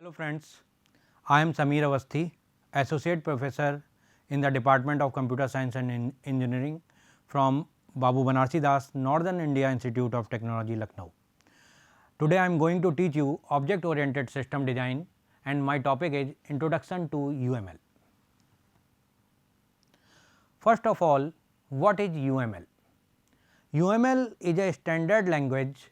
Hello friends, I am Sameer Awasthi, Associate Professor in the Department of Computer Science and Engineering from Babu Banarsi Das, Northern India Institute of Technology, Lucknow. Today I am going to teach you Object Oriented System Design and my topic is Introduction to UML. First of all, what is UML? UML is a standard language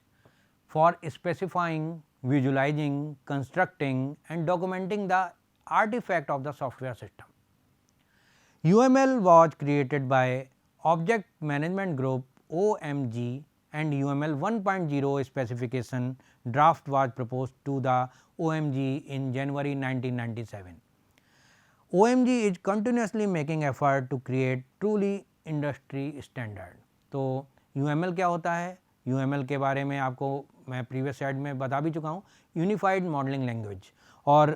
for specifying, visualizing, constructing and documenting the artifact of the software system. UML was created by Object Management Group OMG and UML 1.0 specification draft was proposed to the OMG in January 1997. OMG is continuously making effort to create truly industry standard. तो UML क्या होता है? UML के बारे में आपको मैं previous slide में बता भी चुका हूँ, यूनिफाइड मॉडलिंग लैंग्वेज। और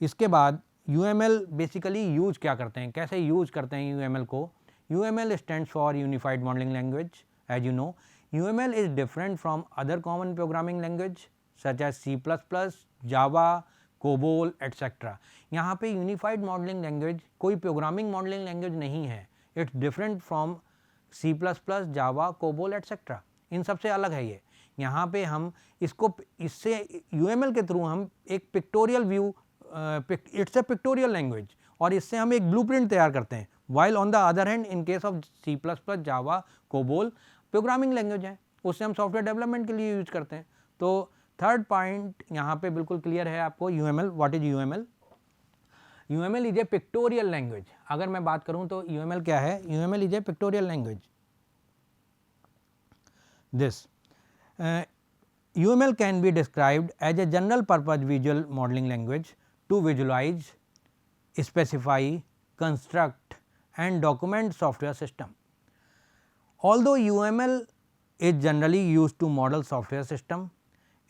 इसके बाद UML बेसिकली यूज क्या करते हैं, कैसे यूज करते हैं UML को? UML stands for unified modelling language. As you know, UML is different from other common programming language such as C++, Java, COBOL etcetera. यहाँ पे यूनिफाइड मॉडलिंग लैंग्वेज कोई प्रोग्रामिंग मॉडलिंग लैंग्वेज नहीं है. It's different from C++, Java, COBOL etcetera. इन सबसे अलग है ये. यहाँ पे हम इससे UML के थ्रू हम एक pictorial view, it's a pictorial language, और इससे हम एक ब्लूप्रिंट तैयार करते हैं. While on the other hand in case of C++, Java, COBOL programming language है, उससे हम सॉफ्टवेयर डेवलपमेंट के लिए यूज करते हैं. तो थर्ड पॉइंट यहाँ पे बिल्कुल क्लियर है आपको. UML, what is UML? UML is a pictorial language. अगर मैं बात करूँ तो UML क्या है? UML is a pictorial language. This UML can be described as a general purpose visual modeling language to visualize, specify, construct and document software system. Although UML is generally used to model software system,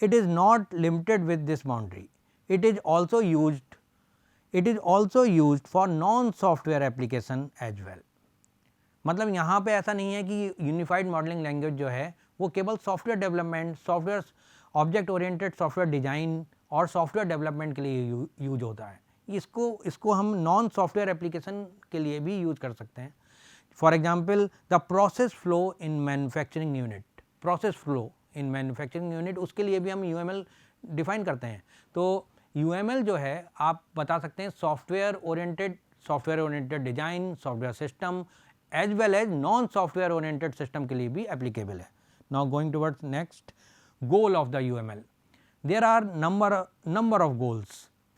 it is not limited with this boundary. It is also used for non software application as well. मतलब यहाँ पे ऐसा नहीं है कि unified modelling language जो है वो केवल software development, software object oriented software design और सॉफ्टवेयर डेवलपमेंट के लिए यूज होता है. इसको हम नॉन सॉफ्टवेयर एप्लीकेशन के लिए भी यूज कर सकते हैं. For example the process flow in manufacturing unit. Process flow in manufacturing unit, उसके लिए भी हम UML डिफाइन करते हैं. तो UML जो है आप बता सकते हैं software oriented design, software system as well as non software oriented system के लिए भी एप्लीकेबल है. Now going towards next goal of the UML. There are number of goals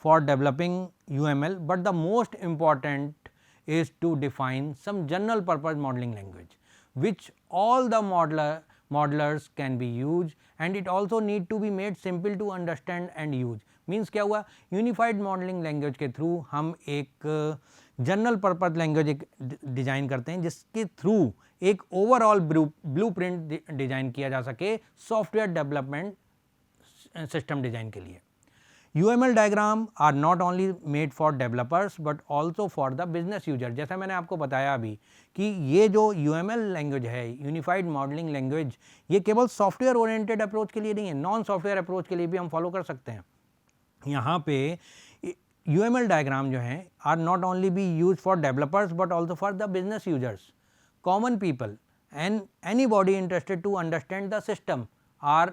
for developing UML, but the most important is to define some general purpose modeling language which all the modelers can be used, and it also need to be made simple to understand and use. Means क्या हुआ? Unified modelling language के through हम एक general purpose language एक design करते हैं जिसके through एक ओवरऑल ब्लूप्रिंट डिज़ाइन किया जा सके सॉफ्टवेयर डेवलपमेंट सिस्टम डिज़ाइन के लिए. UML diagram are not only made for developers but also for the business user. जैसा मैंने आपको बताया अभी कि ये जो UML लैंग्वेज है, यूनिफाइड मॉडलिंग लैंग्वेज, ये केवल सॉफ्टवेयर ओरिएंटेड अप्रोच के लिए नहीं है, नॉन सॉफ्टवेयर अप्रोच के लिए भी हम फॉलो कर सकते हैं. यहाँ पे UML डायग्राम जो हैं are not only be use for developers but also for the business users, common people and anybody interested to understand the system are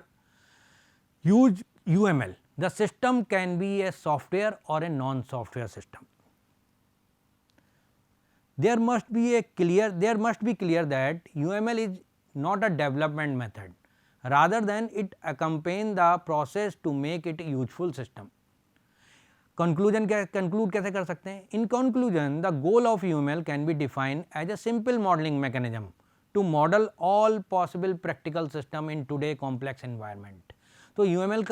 use UML. The system can be a software or a non-software system. There must be clear that UML is not a development method, rather than it accompany the process to make it a useful system. Conclude कैसे कर सकते हैं? In conclusion, the goal of UML can be defined as a simple modeling mechanism to model all possible practical system in today complex environment. तो UML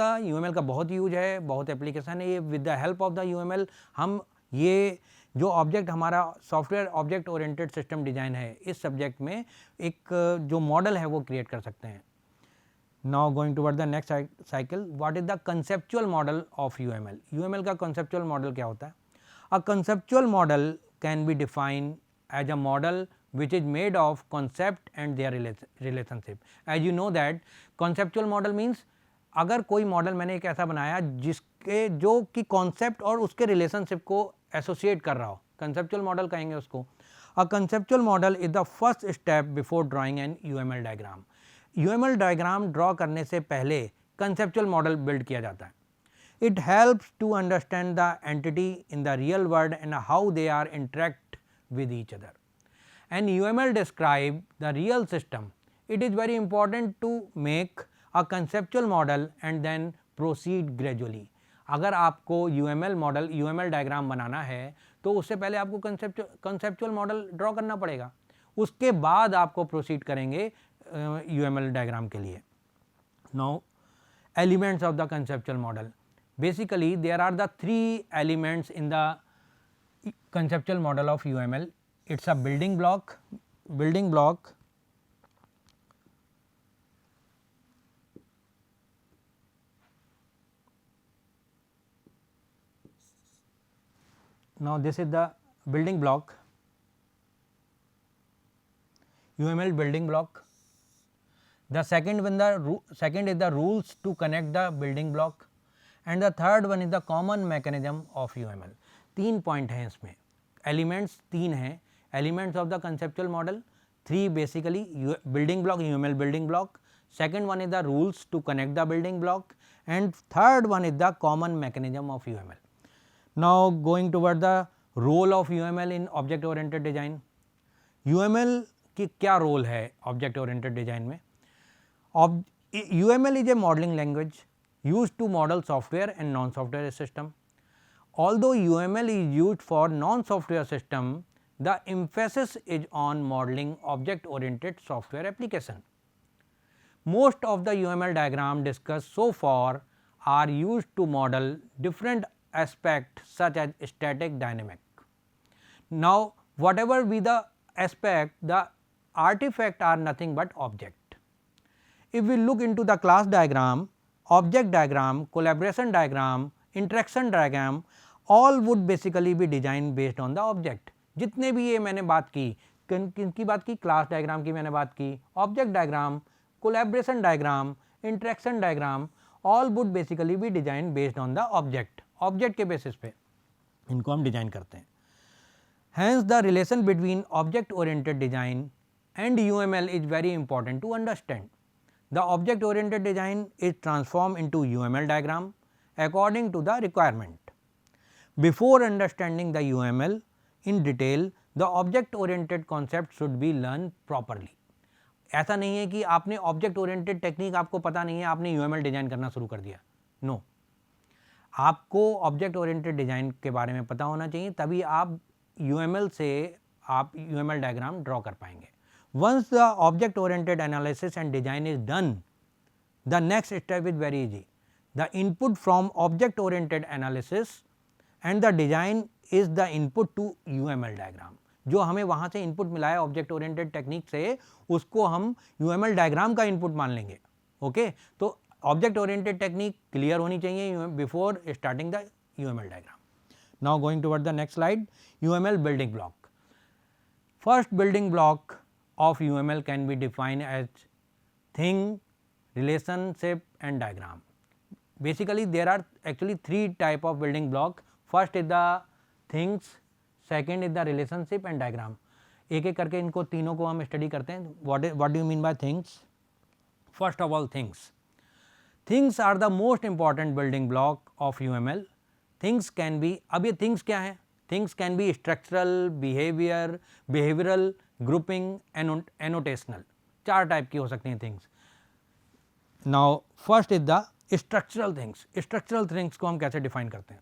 का बहुत use है, बहुत application है. ये with the help of the UML हम ये जो ऑब्जेक्ट हमारा software object oriented system design है, इस सब्जेक्ट में एक जो मॉडल है वो क्रिएट कर सकते हैं. Now going toward the next cycle, what is the conceptual model of UML. UML का कंसेप्चुअल मॉडल क्या होता है? A conceptual model can be defined as a model which is made of concept and their relationship. As you know that conceptual model means अगर कोई model मैंने एक ऐसा बनाया जिसके जो कि कॉन्सेप्ट और उसके रिलेशनशिप को एसोसिएट कर रहा हो, कंसेप्चुअल मॉडल कहेंगे उसको। A conceptual model is the first step before drawing an UML diagram. UML diagram draw करने से पहले कंसेप्चुअल मॉडल बिल्ड किया जाता है। It helps to understand the entity in the real world and how they are interact with each other. And UML describe the real system. It is very important to make a conceptual model and then proceed gradually. अगर आपको UML model UML diagram बनाना है तो उससे पहले आपको conceptual model draw करना पड़ेगा, उसके बाद आपको प्रोसीड करेंगे UML डायग्राम के लिए। Now elements of the conceptual model. Basically there are the three elements in the conceptual model of UML. It's a building block. Now this is the building block, UML building block. The second is the rules to connect the building block. And the third one is the common mechanism of UML. 3 point हैं इसमें, elements 3 हैं, elements of the conceptual model 3 बेसिकली, building block UML building block, second one is the rules to connect the building block and third one is the common mechanism of UML. Now going toward the role of UML in object oriented design. UML की क्या role है object oriented design में? UML is a modeling language used to model software and non-software system. Although UML is used for non-software system, the emphasis is on modeling object-oriented software application. Most of the UML diagram discussed so far are used to model different aspects such as static, dynamic. Now, whatever be the aspect, the artifact are nothing but object. If we look into the class diagram, object diagram, collaboration diagram, interaction diagram, all would basically be designed based on the object. जितने भी ये मैंने बात की, किनकी बात की? Class diagram की मैंने बात की, object diagram, collaboration diagram, interaction diagram, all would basically be design based on the object. Object के बेसिस पे इनको हम डिजाइन करते हैं। Hence the relation between object oriented design and UML is very important to understand. The object oriented design is transformed into UML diagram according to the requirement. Before understanding the UML in detail, the object oriented concept should be learned properly. ऐसा नहीं है कि आपने object oriented technique आपको पता नहीं है, आपने UML डिजाइन करना शुरू कर दिया। नो, आपको ऑब्जेक्ट ओरिएंटेड डिजाइन के बारे में पता होना चाहिए, तभी आप UML से आप UML डायग्राम ड्रॉ कर पाएंगे। Once the object oriented analysis and design is done, the next step is very easy. The input from object oriented analysis and the design is the input to UML diagram. जो हमें वहाँ से input मिला है object oriented technique से, उसको हम UML diagram का इनपुट मान लेंगे। ओके, तो ऑब्जेक्ट ओरिएंटेड टेक्निक क्लियर होनी चाहिए before starting the UML diagram. Now going toward the next slide, UML building block. First building block of UML can be defined as thing, relationship and diagram. Basically there are actually 3 type of building block. First is the things, second is the relationship and diagram. एक एक करके इनको तीनों को हम study करते हैं। what do you mean by things? First of all, things are the most important building block of UML. Things can be, अब ये things क्या है? Things can be structural, behavioral, grouping, annotational. 4 type की हो सकती हैं things. Now first is the structural things. Structural things को हम कैसे डिफाइन करते हैं?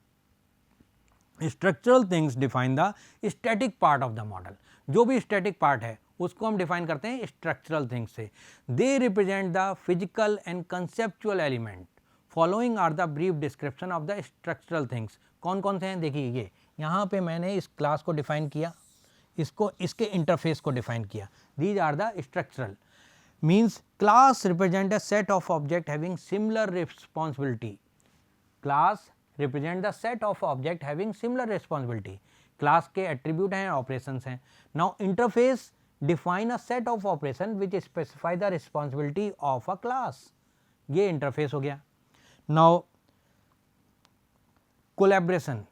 Structural things define the static part of the model. जो भी स्टैटिक पार्ट है उसको हम डिफाइन करते हैं स्ट्रक्चरल थिंग्स से। They represent the physical and conceptual element. Following are the brief description of the structural things. कौन कौन से हैं? देखिए, ये यहाँ पे मैंने इस क्लास को डिफाइन किया, इसको इसके इंटरफेस को डिफाइन किया। These are the structural, means class represent a set of object having similar responsibility. Class represent the set of object having similar responsibility. Class के एट्रीब्यूट हैं, ऑपरेशंस हैं। Now interface define a set of operation which specify the responsibility of a class. ये interface हो गया। Now collaboration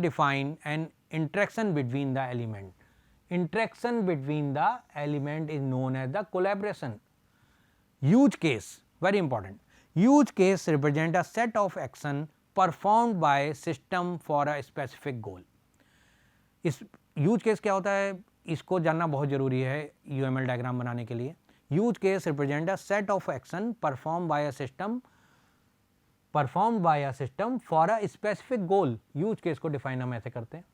define an interaction between the element. Interaction between the element is known as the collaboration. Use case, very important. Use case represent a set of action performed by system for a specific goal. इस use case क्या होता है, इसको जानना बहुत जरूरी है UML diagram बनाने के लिए. Use case represent a set of action perform by a system for a specific goal. Use case को डिफाइन हम ऐसे करते हैं.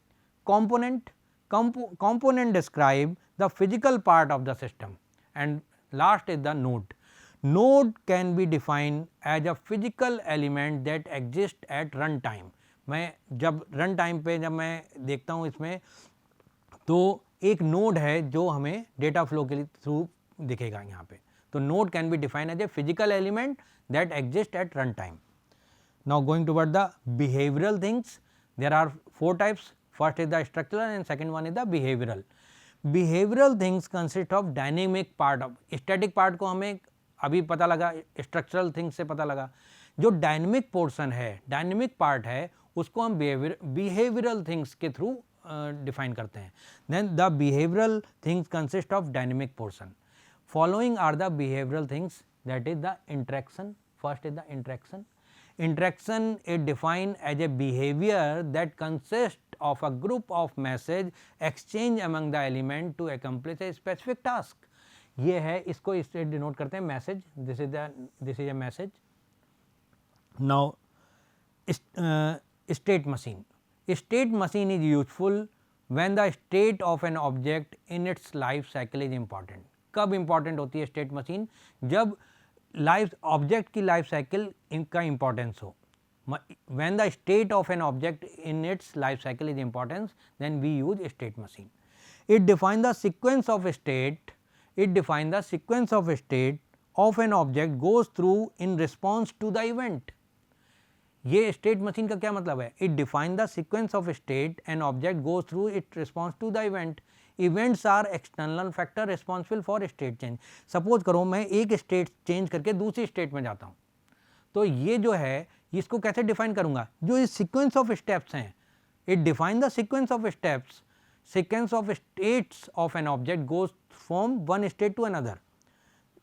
component describe the physical part of the system, and last is the node. Node can be defined as a physical element that exists at run time. मैं जब run time पे जब मैं देखता हूँ इसमें, तो एक नोड है जो हमें डेटा फ्लो के थ्रू दिखेगा यहाँ पे. तो node can be defined as a physical element that exist at run time. Now going toward the behavioural things. There are 4 types. First is the structural and second one is the behavioural. Behavioural things consist of dynamic part of. Static part को हमें अभी पता लगा, structural things से पता लगा. जो dynamic portion है, डायनेमिक पार्ट है, उसको हम बिहेवियरल थिंग्स के थ्रू डिफाइन करते हैं. Then the behavioural things consist of dynamic portion. Following are the behavioural things, that is the interaction. First is the interaction. Interaction is defined as a behaviour that consist of a group of message exchange among the element to accomplish a specific task. ये है, इसको इससे denote करते हैं message. This is a message. Now state machine. State machine is useful when the state of an object in its life cycle is important. कब important होती है state machine? जब ऑब्जेक्ट की लाइफ साइकिल का importance हो. When the state of an object in its life cycle is important, then we use state machine. It defines the sequence of state. It defines the sequence of state of an object goes through in response to the event. ये state machine का क्या मतलब है? It defines the sequence of state an object goes through its response to the event. Events are external factor responsible for state change. Suppose करो मैं एक state change करके दूसरी स्टेट में जाता हूँ, तो ये जो है इसको कैसे डिफाइन करूंगा? जो इस सीक्वेंस ऑफ स्टेप्स हैं, it define the sequence of steps. Sequence of states of an object goes from one state to another.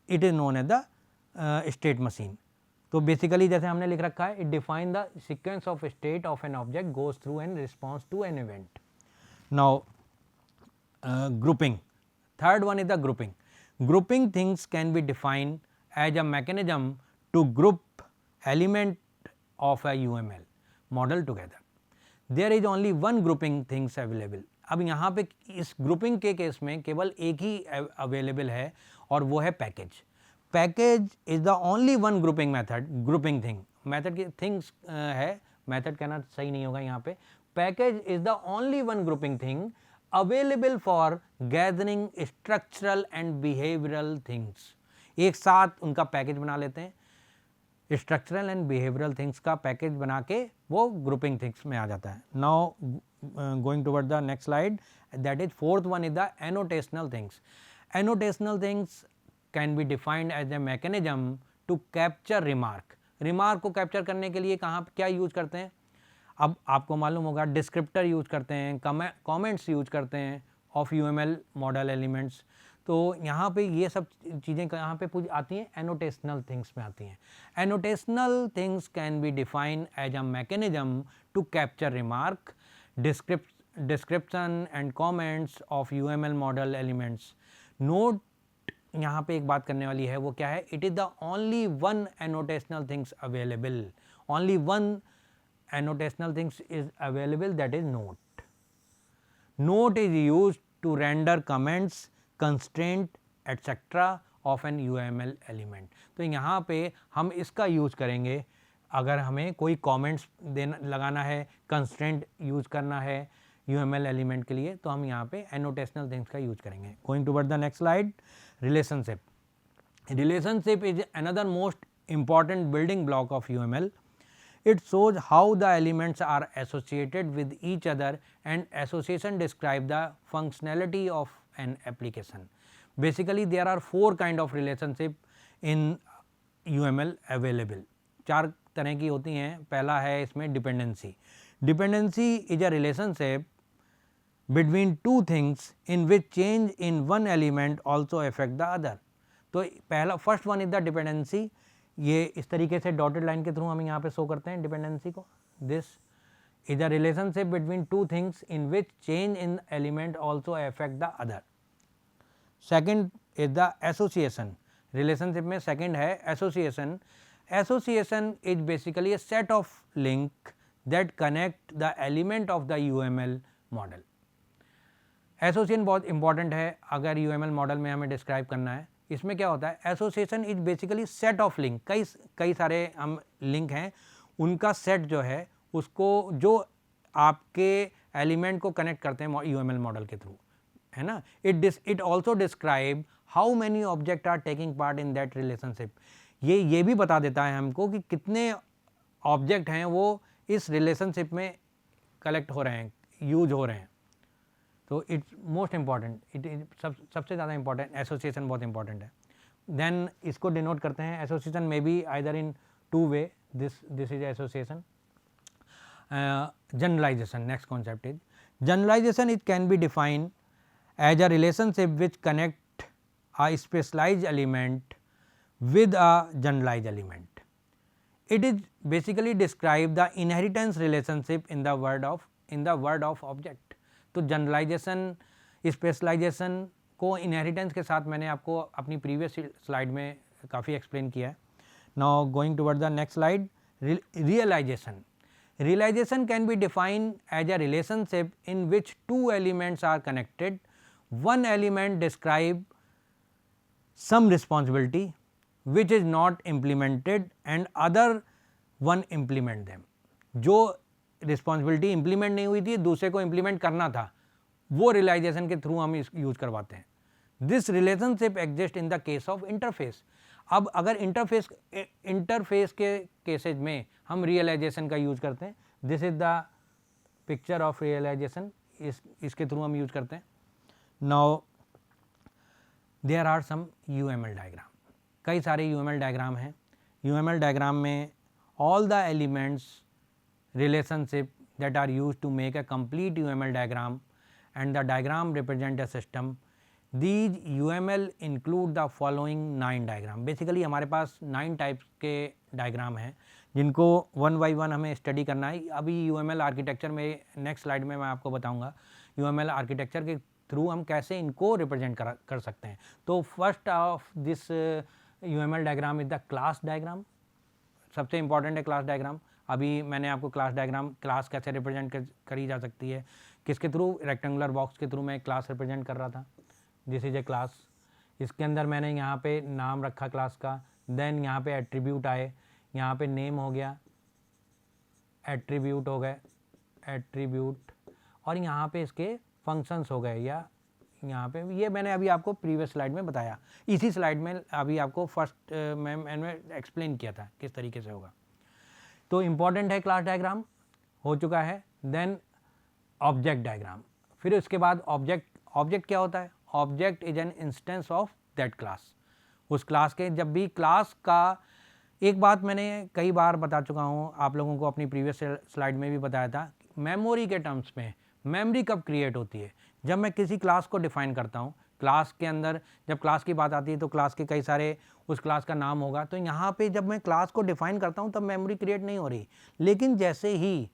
It is known as the state machine. तो बेसिकली जैसे हमने लिख रखा है, it define the sequence of state of an object goes through an response to an event. Now grouping. Third one is the grouping. Grouping things can be defined as a mechanism to group element of a UML model together. There is only one grouping things available. अब यहाँ पे इस grouping के case में केवल एक ही available है और वो है package. Package is the only one grouping method. Grouping thing method की थिंग्स है, मेथड कहना सही नहीं होगा यहाँ पे. Package is the only one grouping thing available for gathering structural and behavioural things. एक साथ उनका पैकेज बना लेते हैं, स्ट्रक्चरल एंड बिहेवियरल थिंग्स का पैकेज बना के वो ग्रुपिंग थिंग्स में आ जाता है. Now going toward the next slide, that is fourth one is the annotational things. Annotational things can be defined as a mechanism to capture remark. Remark को कैप्चर करने के लिए कहाँ क्या यूज करते हैं? अब आपको मालूम होगा, डिस्क्रिप्टर यूज करते हैं, कमेंट्स यूज करते हैं ऑफ यूएमएल मॉडल एलिमेंट्स. तो यहाँ पे ये सब चीज़ें कहाँ पे आती हैं? एनोटेशनल थिंग्स में आती हैं. Annotational things can be defined as a mechanism to capture remark, description and comments of UML model elements. Note यहाँ पे एक बात करने वाली है, वो क्या है? It is the only one annotational things available. Only one annotational things is available, that is note. Note is used to render comments, constraint etcetera of an UML element. तो यहाँ पे हम इसका यूज करेंगे अगर हमें कोई कमेंट्स लगाना है, कंस्ट्रेंट यूज करना है यूएमएल एलिमेंट के लिए, तो हम यहाँ पे एनोटेशनल थिंग्स का यूज करेंगे. Going toward the next slide, relationship. Relationship is another most important building block of UML. It shows how the elements are associated with each other, and association describe the functionality of an application. Basically there are 4 kind of relationship in UML available. 4 तरह की होती हैं। पहला है इसमें dependency. Dependency is a relationship between two things in which change in one element also affect the other. तो पहला first one is the dependency. ये इस तरीके से डॉटेड लाइन के थ्रू हम यहाँ पे शो करते हैं डिपेंडेंसी को। This is a relationship between two things in which change in element also affect the other. Second is the association. Relationship में सेकेंड है association. Association is basically a set of link that connect the element of the UML model. Association बहुत important है अगर UML model में हमें describe करना है। इसमें क्या होता है, association is basically set of link. कई सारे हम लिंक हैं, उनका सेट जो है उसको जो आपके एलिमेंट को कनेक्ट करते हैं UML मॉडल के थ्रू, है ना। It also describe how many object are taking part in that relationship. ये भी बता देता है हमको कि कितने ऑब्जेक्ट हैं वो इस रिलेशनशिप में कलेक्ट हो रहे हैं, यूज हो रहे हैं। तो it's most important, it is सबसे ज़्यादा इंपॉर्टेंट। एसोसिएशन बहुत इंपॉर्टेंट है। देन इसको डिनोट करते हैं, एसोसिएशन में be either in two way, this is association. Generalization, next concept is generalization. It can be defined as a relationship which connect a specialized element with a generalized element. It is basically describe the inheritance relationship in the word of object. तो generalisation specialisation को inheritance के साथ मैंने आपको अपनी previous slide में काफ़ी explain किया है। Now going toward the next slide, realisation. Realisation can be defined as a relationship in which two elements are connected. One element describe some responsibility which is not implemented and other one implement them. जो responsibility implement नहीं हुई थी, दूसरे को implement करना था, वो realisation के थ्रू हम यूज करवाते हैं। This relationship exist in the case of interface. अब अगर इंटरफेस के केसेज में हम रियलाइजेशन का यूज करते हैं, this is the picture of realisation, इसके थ्रू हम यूज करते हैं। Now there are some UML diagram. कई सारे UML डायग्राम हैं। UML डायग्राम में all the elements relationship that are used to make a complete UML diagram and the diagram represent a system. These UML include the following 9 diagram. Basically हमारे पास 9 types के diagram हैं जिनको one by one हमें study करना है। अभी UML architecture में next slide में मैं आपको बताऊंगा UML आर्किटेक्चर के थ्रू हम कैसे इनको रिप्रेजेंट कर सकते हैं। तो first of this UML diagram is the class diagram. सबसे इंपॉर्टेंट है क्लास डायग्राम। अभी मैंने आपको क्लास डायग्राम, क्लास कैसे रिप्रेजेंट करी जा सकती है, किसके थ्रू, रेक्टेंगुलर बॉक्स के थ्रू मैं क्लास रिप्रेजेंट कर रहा था। This is a class. इसके अंदर मैंने यहाँ पे नाम रखा क्लास का, देन यहाँ पे एट्रीब्यूट आए, यहाँ पे नेम हो गया, एट्रीब्यूट हो गए, एट्रीब्यूट, और यहाँ पे इसके फंक्शंस हो गए, या यहाँ पे ये मैंने अभी आपको प्रीवियस स्लाइड में बताया। इसी स्लाइड में अभी आपको फर्स्ट मैंने एक्सप्लेन किया था किस तरीके से होगा। तो इम्पॉर्टेंट है क्लास डायग्राम, हो चुका है। देन ऑब्जेक्ट डायग्राम, फिर उसके बाद ऑब्जेक्ट क्या होता है? Object is an instance of that class. उस क्लास के, जब भी क्लास का, एक बात मैंने कई बार बता चुका हूँ आप लोगों को, अपनी प्रीवियस स्लाइड में भी बताया था, मेमोरी के टर्म्स में मेमोरी कब क्रिएट होती है? जब मैं किसी क्लास को डिफाइन करता हूँ। क्लास के अंदर जब क्लास की बात आती है तो क्लास के कई सारे, उस क्लास का नाम होगा, तो यहाँ पे जब मैं क्लास को डिफाइन करता हूँ तब मेमोरी क्रिएट नहीं हो रही। लेकिन जैसे ही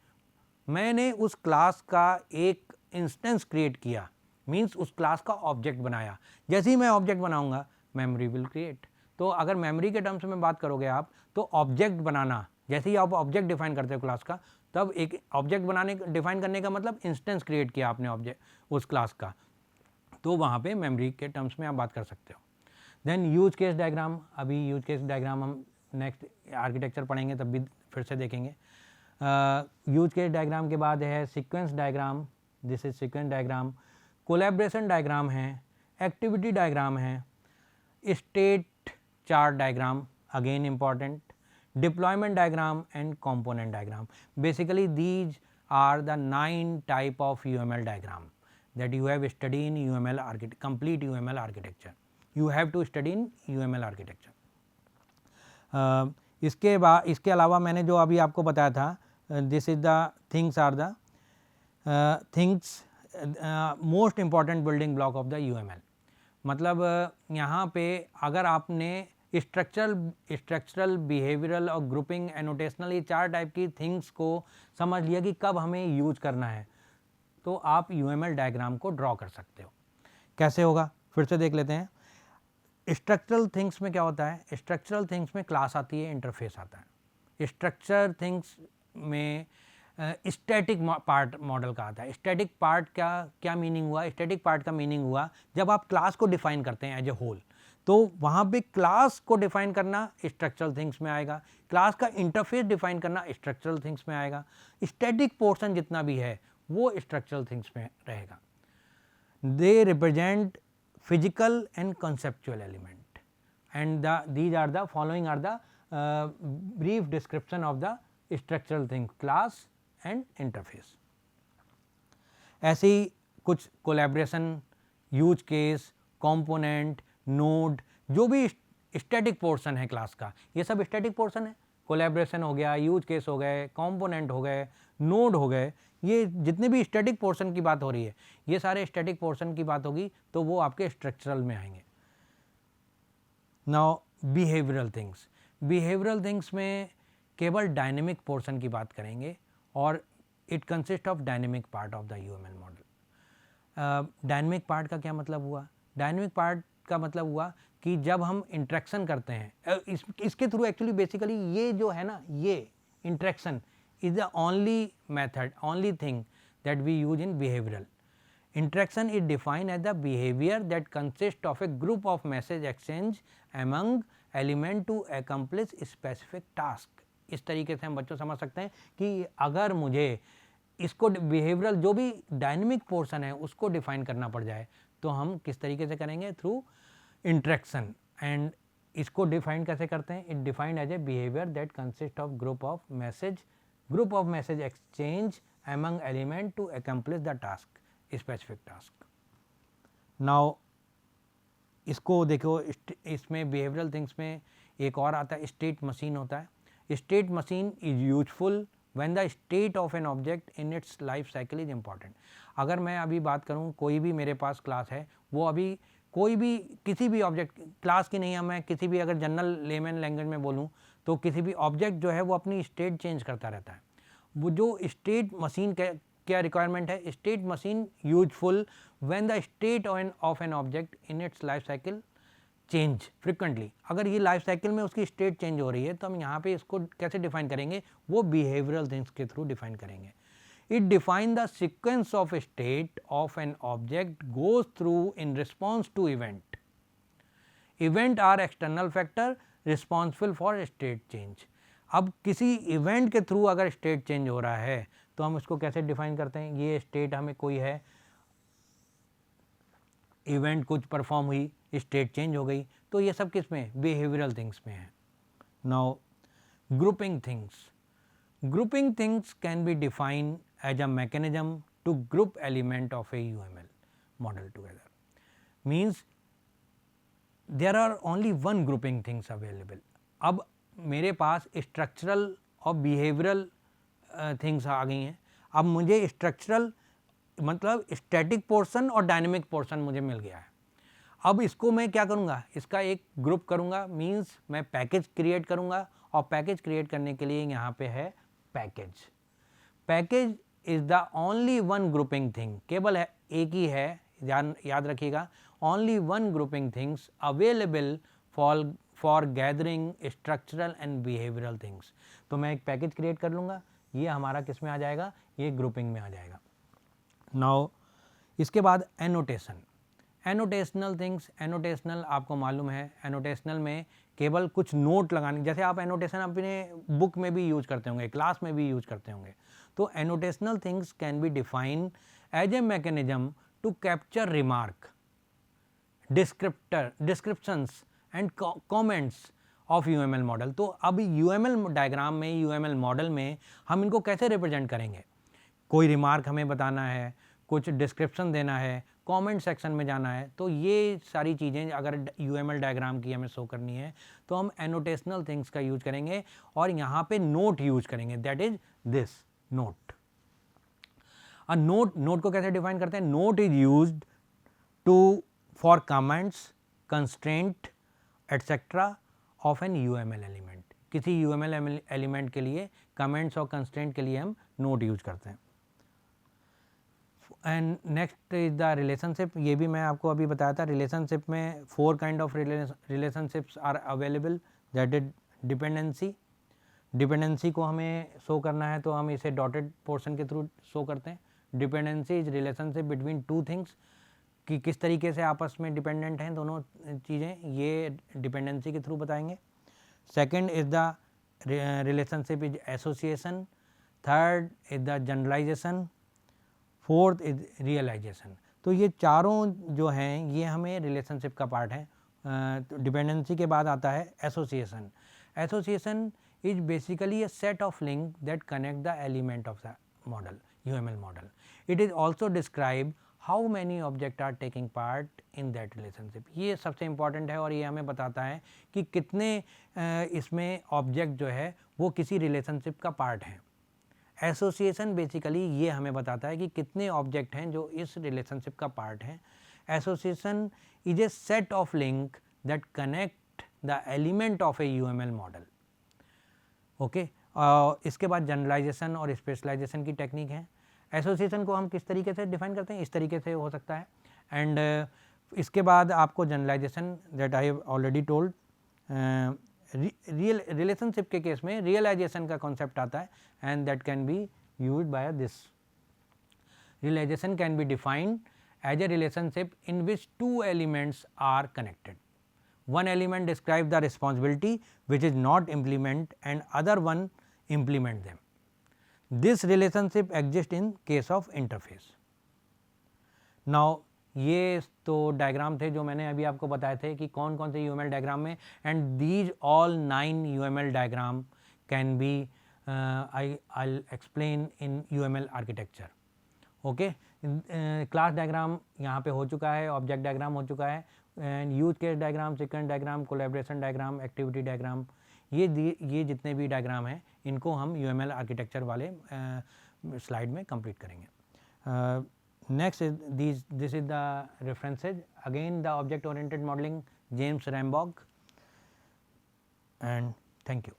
मैंने उस क्लास का एक इंस्टेंस क्रिएट किया, मीन्स उस क्लास का ऑब्जेक्ट बनाया, जैसे ही मैं ऑब्जेक्ट बनाऊंगा मेमोरी विल क्रिएट। तो अगर मेमोरी के टर्म्स में बात करोगे आप, तो ऑब्जेक्ट बनाना, जैसे ही आप ऑब्जेक्ट डिफाइन करते हो क्लास का, तब एक ऑब्जेक्ट डिफाइन करने का मतलब इंस्टेंस क्रिएट किया आपने ऑब्जेक्ट उस क्लास का, तो वहाँ पे मेमोरी के टर्म्स में आप बात कर सकते हो। देन यूज केस डायग्राम, अभी यूज केस डायग्राम हम नेक्स्ट आर्किटेक्चर पढ़ेंगे तब भी फिर से देखेंगे। यूज केस डायग्राम के बाद है sequence diagram, this is sequence diagram. Collaboration diagram है, एक्टिविटी डायग्राम है, state chart diagram, again important, deployment diagram and component diagram. Basically these are the 9 type of UML diagram that you have studied in UML complete UML architecture. You have to study in UML architecture. इसके अलावा मैंने जो अभी आपको बताया था, this is the things are the things most important building block of the UML. मतलब यहाँ पे अगर आपने स्ट्रक्चरल, बिहेवियरल और ग्रुपिंग, एनोटेशनल, ये 4 टाइप की थिंग्स को समझ लिया कि कब हमें यूज करना है, तो आप यूएमएल डायग्राम को ड्रॉ कर सकते हो। कैसे होगा फिर से देख लेते हैं। स्ट्रक्चरल थिंग्स में क्या होता है? स्ट्रक्चरल थिंग्स में क्लास आती है, इंटरफेस आता है। स्ट्रक्चर थिंग्स में स्टैटिक पार्ट मॉडल का आता है। स्टैटिक पार्ट का क्या मीनिंग हुआ? स्टैटिक पार्ट का मीनिंग हुआ जब आप क्लास को डिफाइन करते हैं एज ए होल, तो वहाँ पे क्लास को डिफाइन करना स्ट्रक्चरल थिंग्स में आएगा, क्लास का इंटरफेस डिफाइन करना स्ट्रक्चरल थिंग्स में आएगा, स्टैटिक पोर्शन जितना भी है वो स्ट्रक्चरल थिंग्स में रहेगा। They represent physical and conceptual element and these are the following are the brief description of the structural things, class and interface. ऐसी कुछ collaboration, use case, component, node, जो भी स्टैटिक पोर्शन है class का, ये सब स्टैटिक पोर्शन है। Collaboration हो गया, यूज केस हो गए, कंपोनेंट हो गए, नोड हो गए, ये जितने भी स्टैटिक पोर्शन की बात हो रही है, ये सारे स्टैटिक पोर्शन की बात होगी तो वो आपके स्ट्रक्चरल में आएंगे। Now behavioural things. Behavioural things में केवल डायनेमिक पोर्शन की बात करेंगे और it consist of dynamic part of the UML model. Dynamic part का क्या मतलब हुआ? डायनेमिक पार्ट का मतलब हुआ कि जब हम इंटरेक्शन करते हैं, इसके थ्रू एक्चुअली बेसिकली ये जो है ना, ये interaction is the only method, only thing that we use in behavioural. Interaction is defined as the behavior that consists of a group of message exchange among element to accomplish specific task। इस तरीके से हम बच्चों समझ सकते हैं कि अगर मुझे इसको बिहेवियरल जो भी डायनेमिक पोर्शन है उसको डिफाइन करना पड़ जाए तो हम किस तरीके से करेंगे? Through interaction. एंड इसको डिफाइन कैसे करते हैं? It defined as a behaviour that consist of group of message exchange among element to accomplish the task, specific task. Now इसको देखो, इसमें बिहेवियरल थिंग्स में एक और आता है, स्टेट मशीन होता है। State machine is useful when the state of an object in its life cycle is important. अगर मैं अभी बात करूँ, कोई भी मेरे पास क्लास है, वो अभी कोई भी किसी भी ऑब्जेक्ट, क्लास की नहीं है, मैं किसी भी अगर जनरल लेमन लैंग्वेज में बोलूँ तो किसी भी ऑब्जेक्ट जो है वो अपनी स्टेट चेंज करता रहता है। वो जो स्टेट मशीन क्या रिक्वायरमेंट है? State machine useful when the state of an object in its life cycle change frequently. अगर ये लाइफ साइकिल में उसकी स्टेट चेंज हो रही है तो हम यहाँ पे इसको कैसे डिफाइन करेंगे? वो बिहेवियरल थिंग्स के थ्रू डिफाइन करेंगे। It define the sequence of state of an object goes through in response to event. Event are external factor responsible for state change. अब किसी इवेंट के थ्रू अगर स्टेट चेंज हो रहा है तो हम इसको कैसे डिफाइन करते हैं? ये स्टेट हमें कोई है, इवेंट कुछ परफॉर्म हुई, स्टेट चेंज हो गई, तो ये सब किस में? बिहेवियरल थिंग्स में है। Now grouping things. Grouping things can be defined as a mechanism to group element of a UML model together. Means there are only one grouping things available. अब मेरे पास स्ट्रक्चरल और बिहेवियरल थिंग्स आ गई हैं। अब मुझे स्ट्रक्चरल मतलब स्टैटिक पोर्शन और डायनेमिक पोर्शन मुझे मिल गया है। अब इसको मैं क्या करूँगा? इसका एक ग्रुप करूँगा, मींस मैं पैकेज क्रिएट करूँगा, और पैकेज क्रिएट करने के लिए यहाँ पे है package. Package is the only one grouping thing, केवल है एक ही है, याद रखिएगा, only one grouping things available for gathering structural and behavioural things. तो मैं एक पैकेज क्रिएट कर लूँगा, ये हमारा किस में आ जाएगा? ये ग्रुपिंग में आ जाएगा। नाउ इसके बाद एनोटेशन। एनोटेशनल थिंग्स, एनोटेशनल आपको मालूम है, एनोटेशनल में केवल कुछ नोट लगाने, जैसे आप एनोटेशन अपने बुक में भी यूज करते होंगे, क्लास में भी यूज करते होंगे। तो annotational things can be defined as a mechanism to capture remark, descriptions and comments of UML model. तो अब यूएमएल डायग्राम में, यूएमएल मॉडल में हम इनको कैसे रिप्रेजेंट करेंगे? कोई रिमार्क हमें बताना है, कुछ डिस्क्रिप्शन देना है, कमेंट सेक्शन में जाना है, तो ये सारी चीज़ें अगर UML डायग्राम की हमें शो करनी है तो हम एनोटेशनल थिंग्स का यूज करेंगे और यहाँ पे नोट यूज करेंगे, that is this note. Note को कैसे डिफाइन करते हैं? Note is used to for comments, constraint etcetera of an UML element. किसी UML एलिमेंट के लिए कमेंट्स और कंस्ट्रेंट के लिए हम नोट यूज करते हैं। And next is the relationship. ये भी मैं आपको अभी बताया था, रिलेशनशिप में 4 kind of relationships are available, that is dependency. Dependency को हमें शो करना है तो हम इसे डॉटेड पोर्शन के थ्रू शो करते हैं। Dependency is relationship between two things, कि किस तरीके से आपस में डिपेंडेंट हैं दोनों चीज़ें, ये डिपेंडेंसी के थ्रू बताएंगे। Second is the relationship is association. Third is the generalisation. Fourth is realisation. तो ये चारों जो हैं ये हमें रिलेशनशिप का पार्ट है। तो डिपेंडेंसी के बाद आता है association. Association is basically a set of link that connect the element of the model, UML model. It is also describe how many object are taking part in that relationship. ये सबसे important है और ये हमें बताता है कि कितने इसमें ऑब्जेक्ट जो है वो किसी रिलेशनशिप का पार्ट हैं। एसोसिएशन बेसिकली ये हमें बताता है कि कितने ऑब्जेक्ट हैं जो इस रिलेशनशिप का पार्ट हैं। Association is a set of link that connect the element of A UML model. Okay, इसके बाद जनरलाइजेशन और स्पेशलाइजेशन की टेक्निक है। एसोसिएशन को हम किस तरीके से डिफाइन करते हैं, इस तरीके से हो सकता है। एंड इसके बाद आपको generalisation, that I have already told. Real relationship के केस में रियलाइजेशन का कॉन्सेप्ट आता है and that can be use by this. Realisation can be defined as a relationship in which two elements are connected. One element describes the responsibility which is not implement and other one implement them. This relationship exists in case of interface. Now ये तो diagram थे जो मैंने अभी आपको बताए थे कि कौन कौन से UML डायग्राम में, and these all 9 UML diagram can be I'll explain in UML architecture. Okay, class diagram यहाँ पे हो चुका है, ऑब्जेक्ट डायग्राम हो चुका है, and use case diagram, sequence diagram, collaboration diagram, activity diagram, ये जितने भी डायग्राम हैं इनको हम UML आर्किटेक्चर वाले स्लाइड में कंप्लीट करेंगे। Next is this is the references, again the object oriented modelling, James Rumbaugh, and thank you.